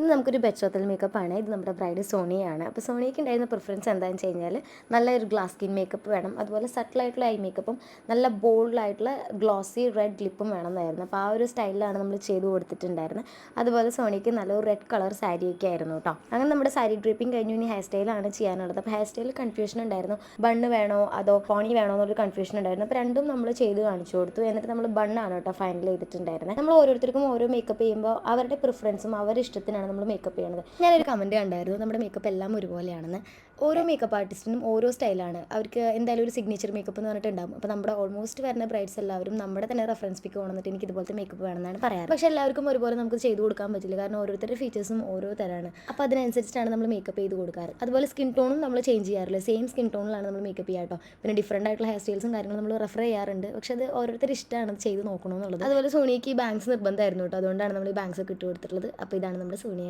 ഇന്ന് നമുക്കൊരു ബെച്ചോത്തൽ മേക്കപ്പാണ്. ഇത് നമ്മുടെ ബ്രൈഡ് സോണിയാണ്. അപ്പോൾ സോണിയയ്ക്ക് ഉണ്ടായിരുന്ന പ്രിഫറൻസ് എന്താണെന്ന് വെച്ച് കഴിഞ്ഞാൽ നല്ലൊരു ഗ്ലാസ് സ്കിൻ മേക്കപ്പ് വേണം, അതുപോലെ സട്ടിലായിട്ടുള്ള ഐ മേക്കപ്പും നല്ല ബോൾഡായിട്ടുള്ള ഗ്ലോസി റെഡ് ലിപ്പും വേണമെന്നായിരുന്നു. അപ്പോൾ ആ ഒരു സ്റ്റൈലിലാണ് നമ്മൾ ചെയ്ത് കൊടുത്തിട്ടുണ്ടായിരുന്നത്. അതുപോലെ സോണിയയ്ക്ക് നല്ലൊരു റെഡ് കളർ സാരിയൊക്കെ ആയിരുന്നു കേട്ടോ. അങ്ങനെ നമ്മുടെ സാരി ഡ്രിപ്പിംഗ് കഴിഞ്ഞു. ഇനി ഹെയർ സ്റ്റൈലാണ് ചെയ്യാനുള്ളത്. അപ്പോൾ ഹെയർ സ്റ്റൈലിൽ കൺഫ്യൂഷൻ ഉണ്ടായിരുന്നു, ബണ്ണ് വേണോ അതോ പോണി വേണോ എന്നൊരു കൺഫ്യൂഷൻ ഉണ്ടായിരുന്നു. അപ്പോൾ രണ്ടും നമ്മൾ ചെയ്ത് കാണിച്ചു കൊടുത്തു. എന്നിട്ട് നമ്മൾ ബണ്ണാണ് കേട്ടോ ഫൈനൽ ചെയ്തിട്ടുണ്ടായിരുന്നത്. നമ്മൾ ഓരോരുത്തർക്കും ഓരോ മേക്കപ്പ് ചെയ്യുമ്പോൾ അവരുടെ പ്രിഫറൻസും അവരുടെ ഇഷ്ടത്തിനാണ് നമ്മൾ മേക്കപ്പ് ചെയ്യണത്. ഞാനൊരു കമൻറ്റ് കണ്ടായിരുന്നു, നമ്മുടെ മേക്കപ്പ് എല്ലാം ഒരുപോലെയാണെന്ന്. ഓരോ മേക്കപ്പ് ആർട്ടിസ്റ്റിനും ഓരോ സ്റ്റൈലാണ്. അവർക്ക് എന്തായാലും ഒരു സിഗ്നേച്ചർ മേക്കപ്പ് എന്ന് പറഞ്ഞിട്ടുണ്ടാകും. അപ്പോൾ നമ്മുടെ ഓൾമോസ്റ്റ് വരുന്ന ബ്രൈഡ്സ് എല്ലാവരും നമ്മുടെ തന്നെ റെഫറൻസ് പിക്ക് കൊണ്ടുവന്നിട്ട് എനിക്ക് ഇതുപോലത്തെ മേക്കപ്പ് വേണമെന്നാണ് പറയാറ്. പക്ഷേ എല്ലാവർക്കും ഒരുപോലെ നമുക്ക് ചെയ്ത് കൊടുക്കാൻ പറ്റില്ല, കാരണം ഓരോരുത്തരുടെ ഫീച്ചേഴ്സും ഓരോ തരമാണ്. അപ്പോൾ അതിനനുസരിച്ചിട്ടാണ് നമ്മൾ മേക്കപ്പ് ചെയ്ത് കൊടുക്കാറ്. അതുപോലെ സ്കിൻ ടോണും നമ്മൾ ചേഞ്ച് ചെയ്യാറില്ല, സെയിം സ്കിൻ ടോണിലാണ് നമ്മൾ മേക്കപ്പ് ചെയ്യുക കേട്ടോ. പിന്നെ ഡിഫറൻ്റ് ആയിട്ടുള്ള ഹെയർ സ്റ്റൈൽസും കാര്യങ്ങളും നമ്മൾ റെഫർ ചെയ്യാറുണ്ട്. പക്ഷേ അത് ഓരോരുത്തരുടെ ഇഷ്ടമാണ് ചെയ്ത് നോക്കണമെന്നുള്ളത്. അതുപോലെ സോണിയയ്ക്ക് ഈ ബാങ്ക്സ് നിർബന്ധമായിരുന്നു കേട്ടോ, അതുകൊണ്ടാണ് നമ്മൾ ഈ ബാങ്ക്സ് ഒക്കെ ഇട്ട് കൊടുത്തിട്ടുള്ളത്. അപ്പോൾ ഇതാണ് നമ്മുടെ സോണിയ.